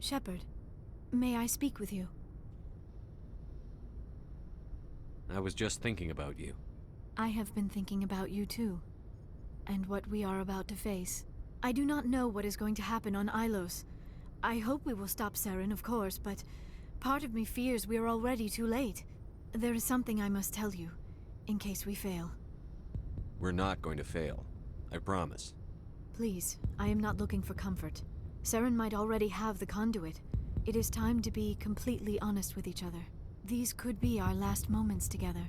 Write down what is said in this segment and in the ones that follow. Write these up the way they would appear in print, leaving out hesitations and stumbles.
Shepard, may I speak with you? I was just thinking about you. I have been thinking about you too, and what we are about to face. I do not know what is going to happen on Ilos. I hope we will stop Saren, of course, but part of me fears we are already too late. There is something I must tell you, in case we fail. We're not going to fail. I promise. Please, I am not looking for comfort. Saren might already have the conduit. It is time to be completely honest with each other. These could be our last moments together.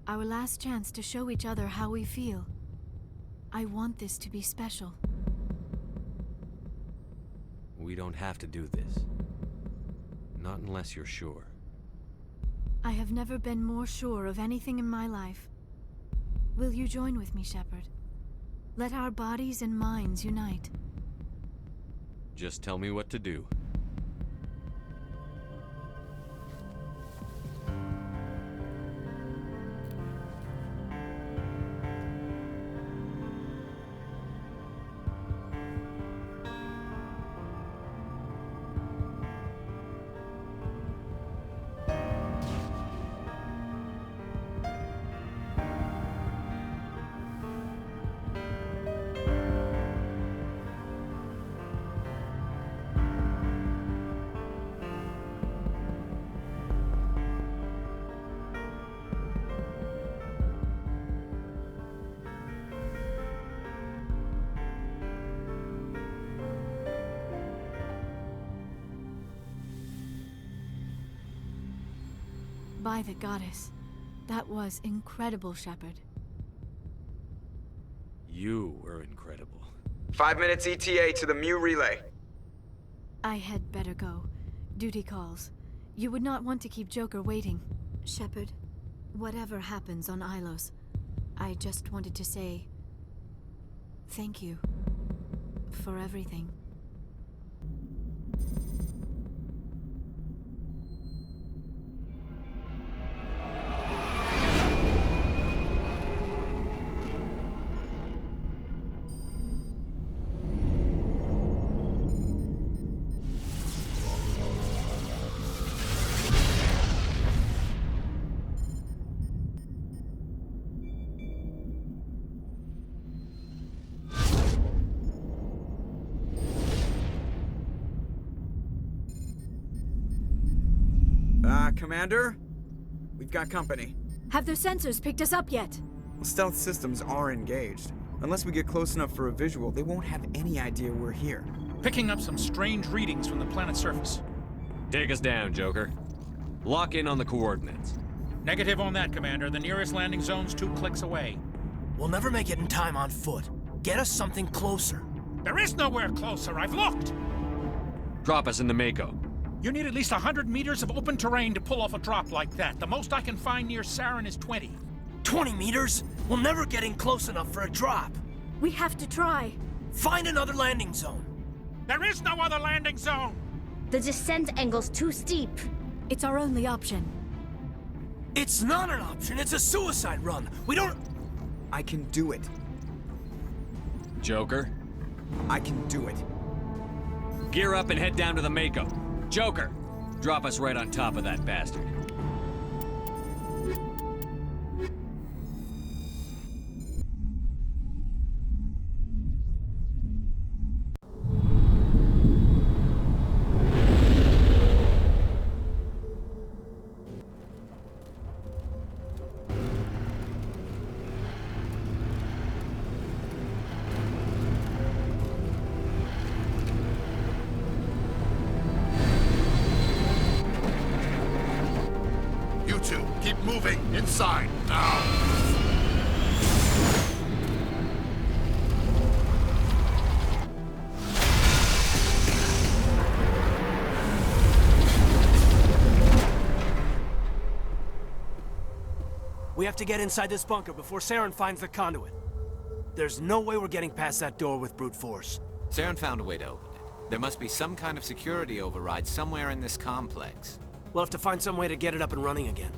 Our last chance to show each other how we feel. I want this to be special. We don't have to do this. Not unless you're sure. I have never been more sure of anything in my life. Will you join with me, Shepard? Let our bodies and minds unite. Just tell me what to do. By the goddess. That was incredible, Shepard. You were incredible. 5 minutes ETA to the Mu relay. I had better go. Duty calls. You would not want to keep Joker waiting. Shepard, whatever happens on Ilos, I just wanted to say thank you for everything. Commander? We've got company. Have their sensors picked us up yet? Stealth systems are engaged. Unless we get close enough for a visual, they won't have any idea we're here. Picking up some strange readings from the planet's surface. Take us down, Joker. Lock in on the coordinates. Negative on that, Commander. The nearest landing zone's 2 clicks away. We'll never make it in time on foot. Get us something closer. There is nowhere closer. I've looked. Drop us in the Mako. You need at least 100 meters of open terrain to pull off a drop like that. The most I can find near Saren is 20. 20 meters? We'll never get in close enough for a drop. We have to try. Find another landing zone. There is no other landing zone! The descent angle's too steep. It's our only option. It's not an option. It's a suicide run. We don't... I can do it. Joker, I can do it. gear up and head down to the Mako. Joker, drop us right on top of that bastard. Keep moving inside now. We have to get inside this bunker before Saren finds the conduit. There's no way we're getting past that door with brute force. Saren found a way to open it. There must be some kind of security override somewhere in this complex. We'll have to find some way to get it up and running again.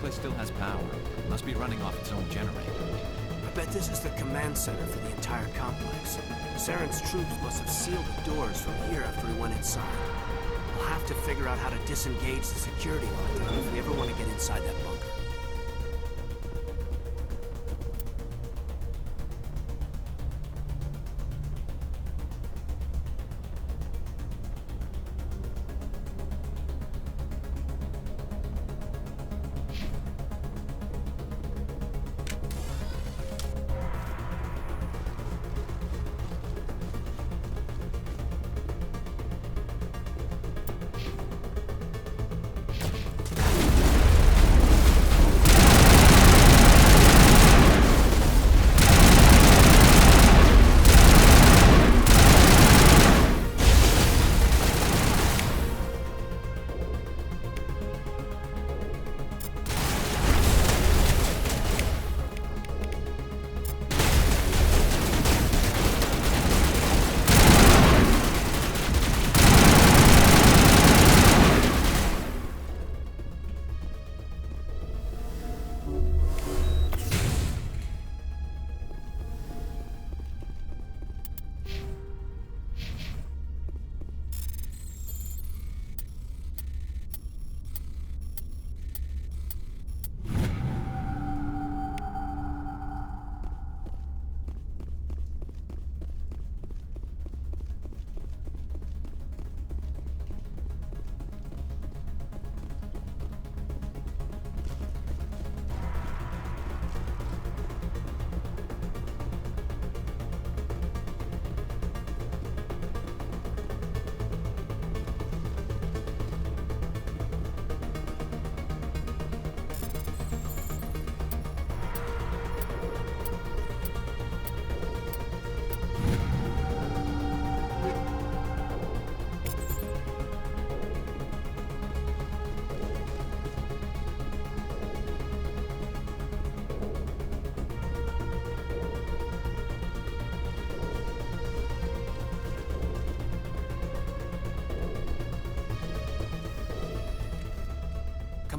bunker still has power. It must be running off its own generator. I bet this is the command center for the entire complex. Saren's troops must have sealed the doors from here after we went inside. We'll have to figure out how to disengage the security lockdown if we ever want to get inside that bunker.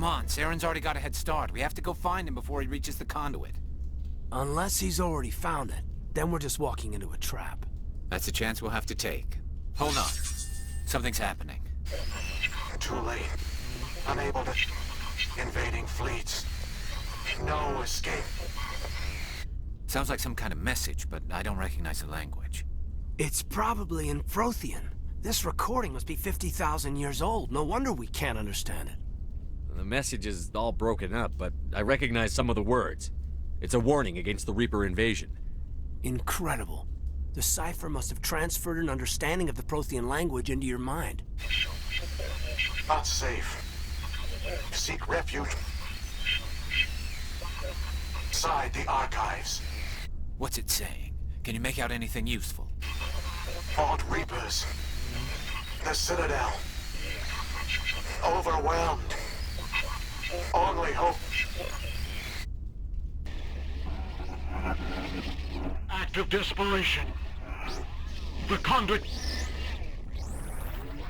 Come on, Saren's already got a head start. We have to go find him before he reaches the conduit. Unless he's already found it, then we're just walking into a trap. That's a chance we'll have to take. Hold on. Something's happening. Too late. Unable to... Invading fleets. No escape. Sounds like some kind of message, but I don't recognize the language. It's probably in Prothean. This recording must be 50,000 years old. No wonder we can't understand it. The message is all broken up, but I recognize some of the words. It's a warning against the Reaper invasion. Incredible. The cipher must have transferred an understanding of the Prothean language into your mind. Not safe. Seek refuge. Inside the archives. What's it saying? Can you make out anything useful? Fought Reapers. The Citadel. Overwhelmed. Only hope. Act of desperation. The conduit.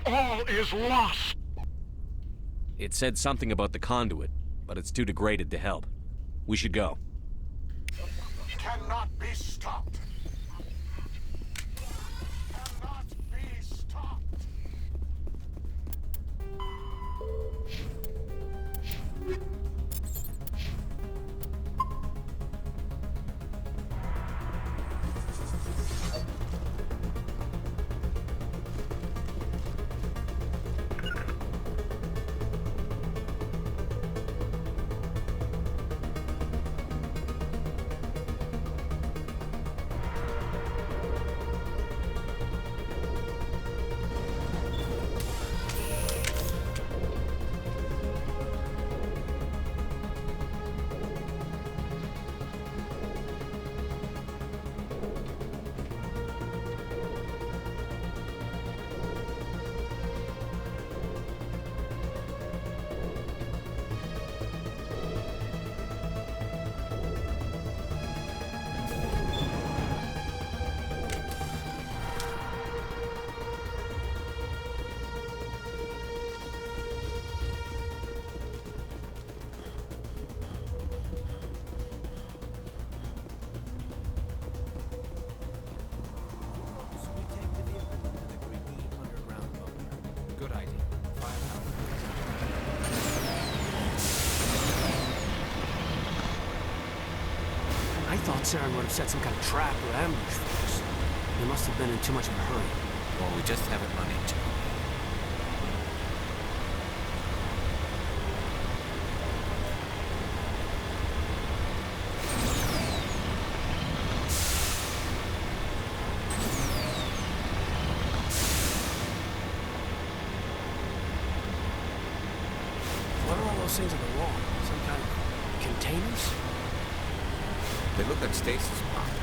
All is lost. It said something about the conduit, but it's too degraded to help. We should go. Cannot be stopped. Cannot be stopped. thought Saren would have set some kind of trap or ambush for us. They must have been in too much of a hurry. Or we just haven't run into it. What are all those things on the wall? Some kind of containers? They look like stasis bombs.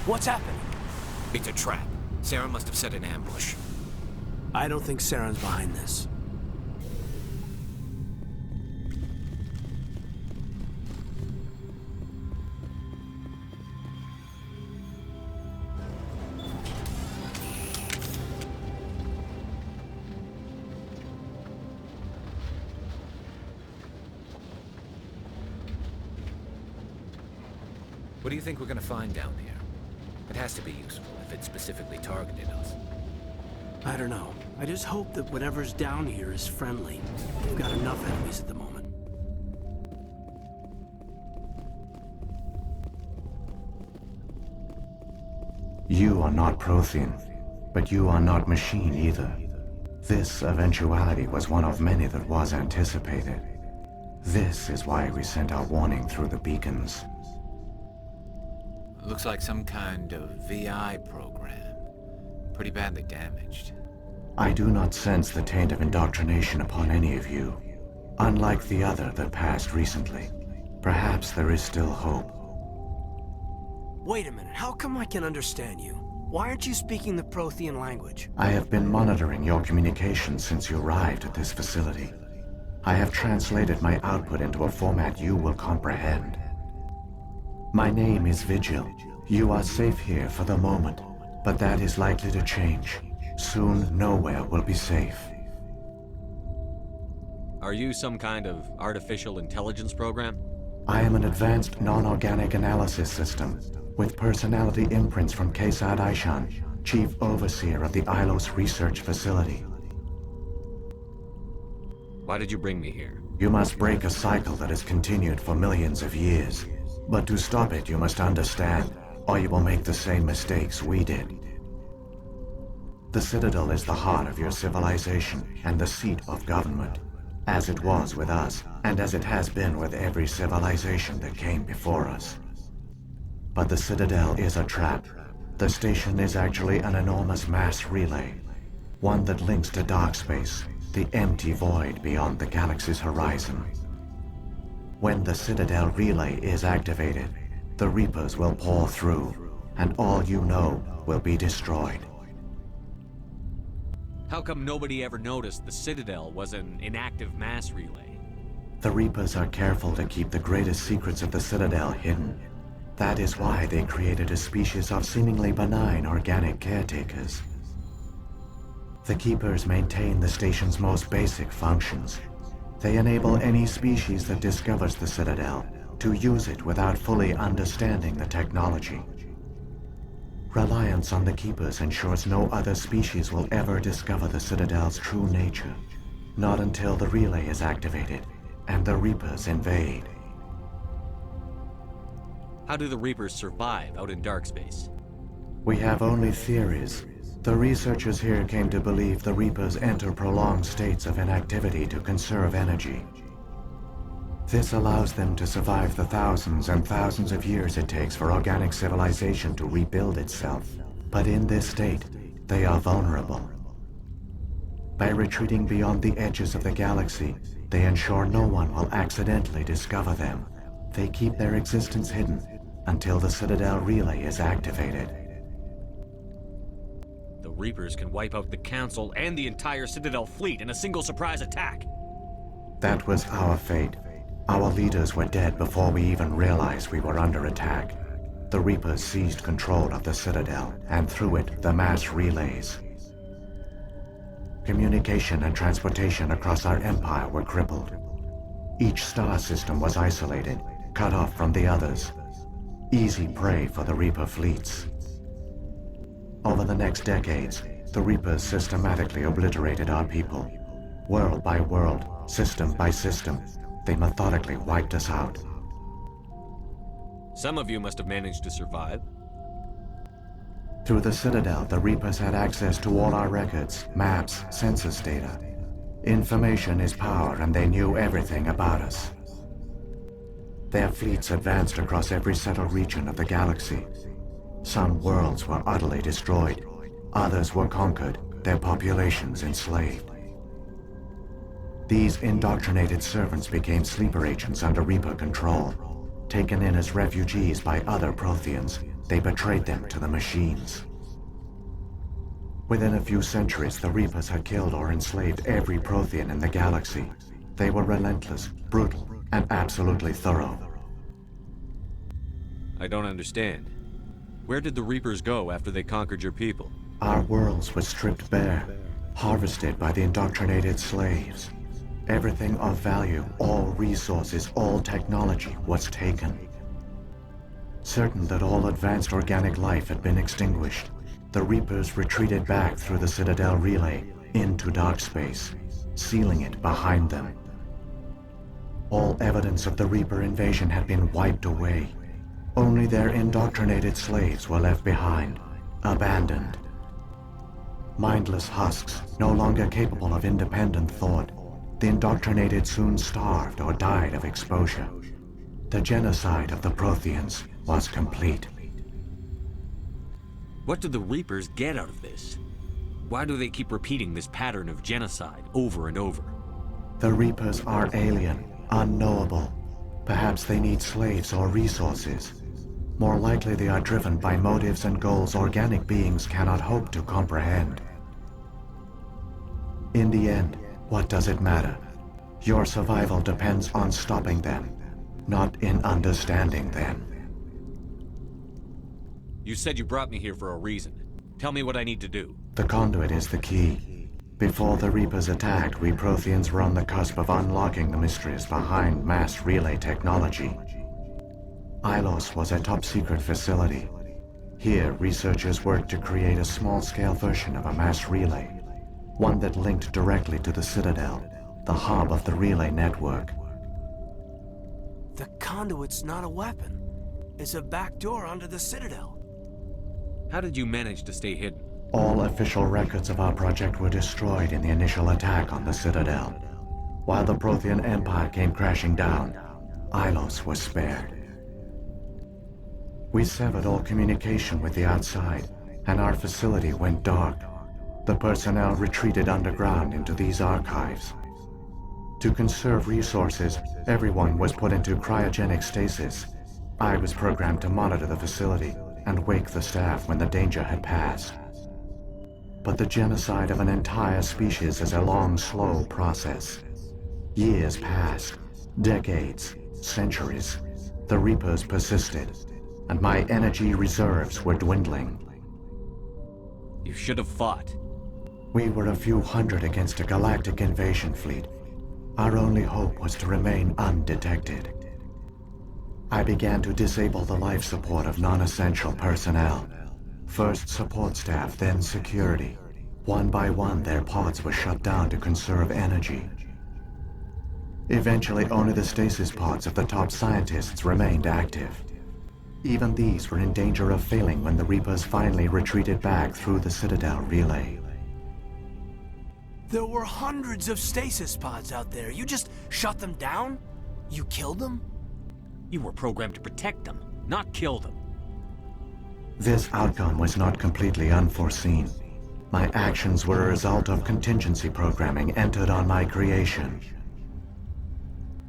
What's happening? It's a trap. Sarah must have set an ambush. I don't think Saren's behind this. What do you think we're gonna find down here? It has to be useful if it specifically targeted us. I don't know. I just hope that whatever's down here is friendly. We've got enough enemies at the moment. You are not Prothean, but you are not machine either. This eventuality was one of many that was anticipated. This is why we sent our warning through the beacons. Looks like some kind of VI program. Pretty badly damaged. I do not sense the taint of indoctrination upon any of you. Unlike the other that passed recently. Perhaps there is still hope. Wait a minute, how come I can understand you? Why aren't you speaking the Prothean language? I have been monitoring your communications since you arrived at this facility. I have translated my output into a format you will comprehend. My name is Vigil. You are safe here for the moment, but that is likely to change. Soon, nowhere will be safe. Are you some kind of artificial intelligence program? I am an advanced non-organic analysis system, with personality imprints from Kesad Aishan, Chief Overseer of the Ilos Research Facility. Why did you bring me here? You must break a cycle that has continued for millions of years. But to stop it, you must understand, or you will make the same mistakes we did. The Citadel is the heart of your civilization and the seat of government, as it was with us, and as it has been with every civilization that came before us. But the Citadel is a trap. The station is actually an enormous mass relay, one that links to dark space, the empty void beyond the galaxy's horizon. When the Citadel relay is activated, the Reapers will pour through, and all you know will be destroyed. How come nobody ever noticed the Citadel was an inactive mass relay? The Reapers are careful to keep the greatest secrets of the Citadel hidden. That is why they created a species of seemingly benign organic caretakers. The Keepers maintain the station's most basic functions. They enable any species that discovers the Citadel to use it without fully understanding the technology. Reliance on the Keepers ensures no other species will ever discover the Citadel's true nature. Not until the relay is activated and the Reapers invade. How do the Reapers survive out in dark space? We have only theories. The researchers here came to believe the Reapers enter prolonged states of inactivity to conserve energy. This allows them to survive the thousands and thousands of years it takes for organic civilization to rebuild itself. But in this state, they are vulnerable. By retreating beyond the edges of the galaxy, they ensure no one will accidentally discover them. They keep their existence hidden until the Citadel relay is activated. Reapers can wipe out the Council and the entire Citadel fleet in a single surprise attack. That was our fate. Our leaders were dead before we even realized we were under attack. The Reapers seized control of the Citadel, and through it, the mass relays. Communication and transportation across our empire were crippled. Each star system was isolated, cut off from the others. Easy prey for the Reaper fleets. Over the next decades, the Reapers systematically obliterated our people. World by world, system by system, they methodically wiped us out. Some of you must have managed to survive. Through the Citadel, the Reapers had access to all our records, maps, census data. Information is power, and they knew everything about us. Their fleets advanced across every settled region of the galaxy. Some worlds were utterly destroyed. Others were conquered, their populations enslaved. These indoctrinated servants became sleeper agents under Reaper control. Taken in as refugees by other Protheans, they betrayed them to the machines. Within a few centuries, the Reapers had killed or enslaved every Prothean in the galaxy. They were relentless, brutal, and absolutely thorough. I don't understand. Where did the Reapers go after they conquered your people? Our worlds were stripped bare, harvested by the indoctrinated slaves. Everything of value, all resources, all technology was taken. Certain that all advanced organic life had been extinguished, the Reapers retreated back through the Citadel relay into dark space, sealing it behind them. All evidence of the Reaper invasion had been wiped away. Only their indoctrinated slaves were left behind, abandoned. Mindless husks, no longer capable of independent thought, the indoctrinated soon starved or died of exposure. The genocide of the Protheans was complete. What do the Reapers get out of this? Why do they keep repeating this pattern of genocide over and over? The Reapers are alien, unknowable. Perhaps they need slaves or resources. More likely they are driven by motives and goals organic beings cannot hope to comprehend. In the end, what does it matter? Your survival depends on stopping them, not in understanding them. You said you brought me here for a reason. Tell me what I need to do. The conduit is the key. Before the Reapers attacked, we Protheans were on the cusp of unlocking the mysteries behind mass relay technology. Ilos was a top-secret facility. Here, researchers worked to create a small-scale version of a mass relay, one that linked directly to the Citadel, the hub of the relay network. The conduit's not a weapon. It's a backdoor onto the Citadel. How did you manage to stay hidden? All official records of our project were destroyed in the initial attack on the Citadel. While the Prothean Empire came crashing down, Ilos was spared. We severed all communication with the outside, and our facility went dark. The personnel retreated underground into these archives. To conserve resources, everyone was put into cryogenic stasis. I was programmed to monitor the facility and wake the staff when the danger had passed. But the genocide of an entire species is a long, slow process. Years passed, decades, centuries. The Reapers persisted, and my energy reserves were dwindling. You should have fought. We were a few hundred against a galactic invasion fleet. Our only hope was to remain undetected. I began to disable the life support of non-essential personnel. First support staff, then security. One by one, their pods were shut down to conserve energy. Eventually, only the stasis pods of the top scientists remained active. Even these were in danger of failing when the Reapers finally retreated back through the Citadel relay. There were hundreds of stasis pods out there. You just shut them down? You killed them? You were programmed to protect them, not kill them. This outcome was not completely unforeseen. My actions were a result of contingency programming entered on my creation.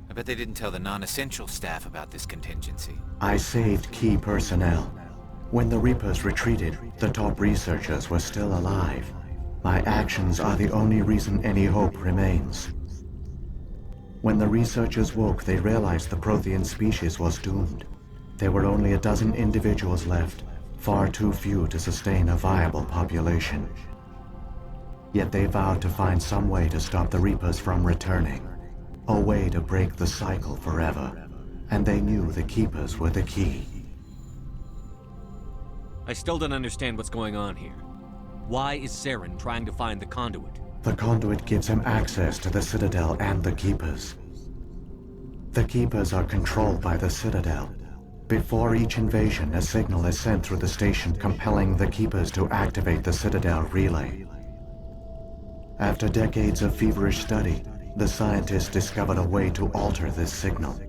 I bet they didn't tell the non-essential staff about this contingency. I saved key personnel. When the Reapers retreated, the top researchers were still alive. My actions are the only reason any hope remains. When the researchers woke, they realized the Prothean species was doomed. There were only a dozen individuals left, far too few to sustain a viable population. Yet they vowed to find some way to stop the Reapers from returning, a way to break the cycle forever, and they knew the Keepers were the key. I still don't understand what's going on here. Why is Saren trying to find the conduit? The conduit gives him access to the Citadel and the Keepers. The Keepers are controlled by the Citadel. Before each invasion, a signal is sent through the station compelling the Keepers to activate the Citadel relay. After decades of feverish study, the scientists discovered a way to alter this signal.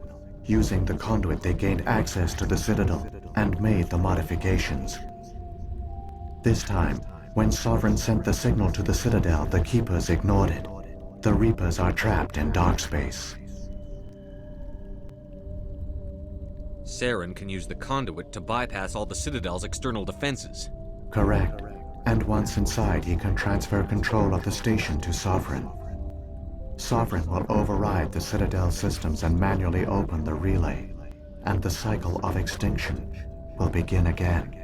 Using the conduit, they gained access to the Citadel and made the modifications. This time, when Sovereign sent the signal to the Citadel, the Keepers ignored it. The Reapers are trapped in dark space. Saren can use the conduit to bypass all the Citadel's external defenses. Correct. And once inside, he can transfer control of the station to Sovereign. Sovereign will override the Citadel systems and manually open the relay, and the cycle of extinction will begin again.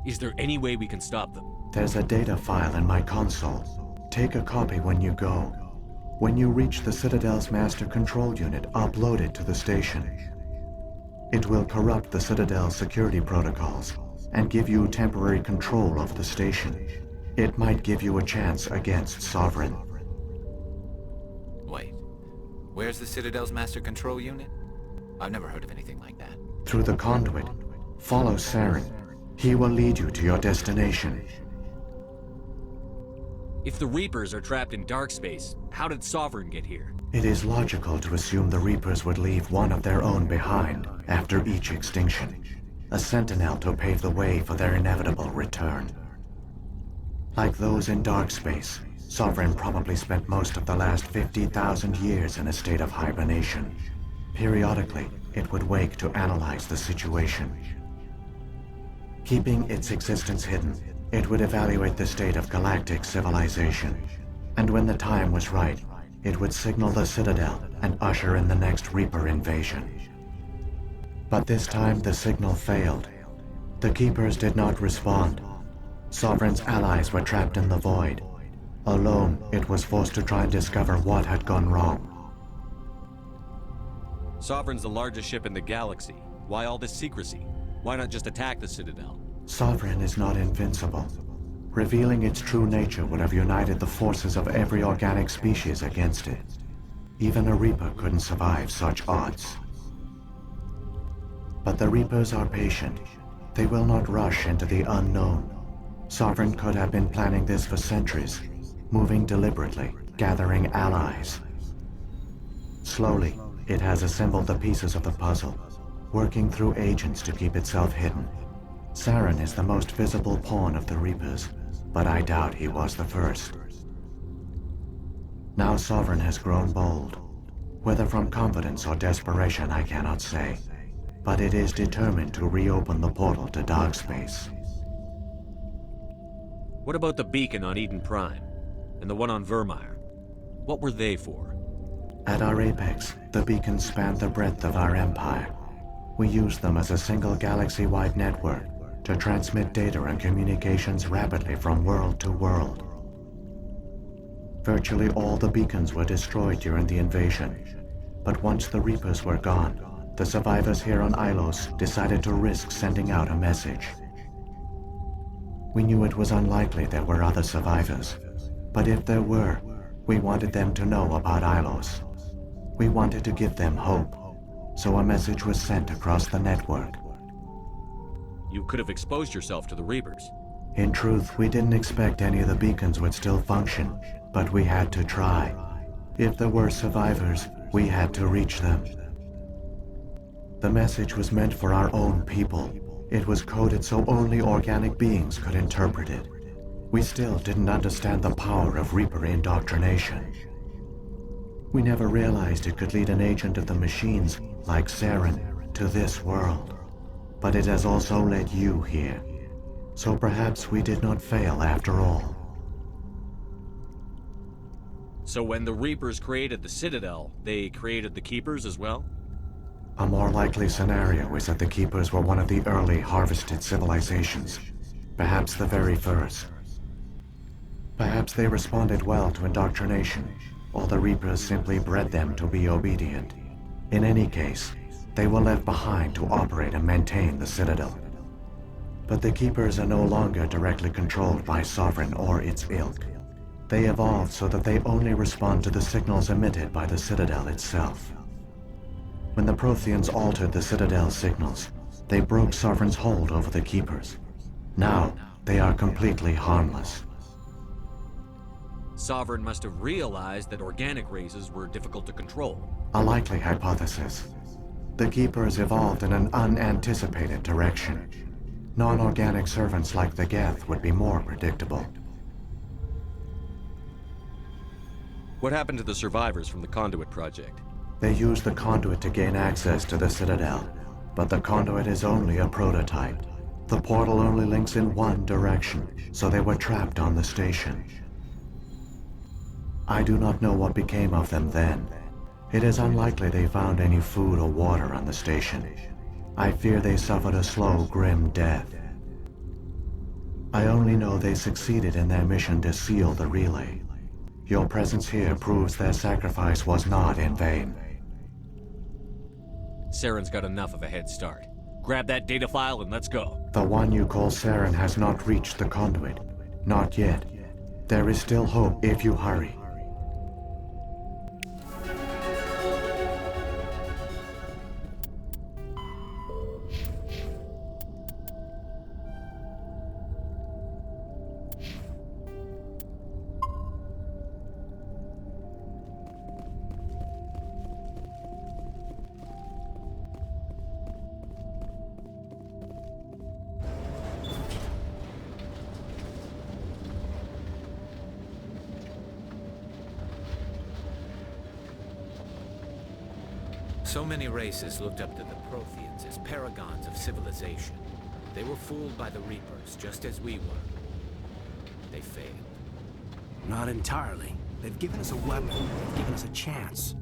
Is there any way we can stop them? There's a data file in my console. Take a copy when you go. When you reach the Citadel's master control unit, upload it to the station. It will corrupt the Citadel's security protocols and give you temporary control of the station. It might give you a chance against Sovereign. Wait, where's the Citadel's master control unit? I've never heard of anything like that. Through the conduit, follow Saren. He will lead you to your destination. If the Reapers are trapped in dark space, how did Sovereign get here? It is logical to assume the Reapers would leave one of their own behind after each extinction. A sentinel to pave the way for their inevitable return. Like those in dark space, Sovereign probably spent most of the last 50,000 years in a state of hibernation. Periodically, it would wake to analyze the situation. Keeping its existence hidden, it would evaluate the state of galactic civilization. And when the time was right, it would signal the Citadel and usher in the next Reaper invasion. But this time the signal failed. The Keepers did not respond. Sovereign's allies were trapped in the void. Alone, it was forced to try and discover what had gone wrong. Sovereign's the largest ship in the galaxy. Why all this secrecy? Why not just attack the Citadel? Sovereign is not invincible. Revealing its true nature would have united the forces of every organic species against it. Even a Reaper couldn't survive such odds. But the Reapers are patient. They will not rush into the unknown. Sovereign could have been planning this for centuries, moving deliberately, gathering allies. Slowly, it has assembled the pieces of the puzzle, working through agents to keep itself hidden. Saren is the most visible pawn of the Reapers, but I doubt he was the first. Now Sovereign has grown bold. Whether from confidence or desperation, I cannot say. But it is determined to reopen the portal to dark space. What about the beacon on Eden Prime? And the one on Vermeer? What were they for? At our apex, the beacons spanned the breadth of our empire. We used them as a single galaxy-wide network to transmit data and communications rapidly from world to world. Virtually all the beacons were destroyed during the invasion, but once the Reapers were gone, the survivors here on Ilos decided to risk sending out a message. We knew it was unlikely there were other survivors, but if there were, we wanted them to know about Ilos. We wanted to give them hope, so a message was sent across the network. You could have exposed yourself to the Reapers. In truth, we didn't expect any of the beacons would still function, but we had to try. If there were survivors, we had to reach them. The message was meant for our own people. It was coded so only organic beings could interpret it. We still didn't understand the power of Reaper indoctrination. We never realized it could lead an agent of the machines, like Saren, to this world. but it has also led you here. So perhaps we did not fail after all. So when the Reapers created the Citadel, they created the Keepers as well? A more likely scenario is that the Keepers were one of the early harvested civilizations, perhaps the very first. Perhaps they responded well to indoctrination, or the Reapers simply bred them to be obedient. In any case, they were left behind to operate and maintain the Citadel. But the Keepers are no longer directly controlled by Sovereign or its ilk. They evolved so that they only respond to the signals emitted by the Citadel itself. When the Protheans altered the Citadel's signals, they broke Sovereign's hold over the Keepers. Now, they are completely harmless. Sovereign must have realized that organic races were difficult to control. A likely hypothesis. The Keepers evolved in an unanticipated direction. Non-organic servants like the Geth would be more predictable. What happened to the survivors from the Conduit project? They used the conduit to gain access to the Citadel, but the conduit is only a prototype. The portal only links in one direction, so they were trapped on the station. I do not know what became of them then. It is unlikely they found any food or water on the station. I fear they suffered a slow, grim death. I only know they succeeded in their mission to seal the relay. Your presence here proves their sacrifice was not in vain. Saren's got enough of a head start. Grab that data file and let's go. The one you call Saren has not reached the conduit. Not yet. There is still hope if you hurry. So many races looked up to the Protheans as paragons of civilization. They were fooled by the Reapers, just as we were. They failed. Not entirely. They've given us a weapon. They've given us a chance.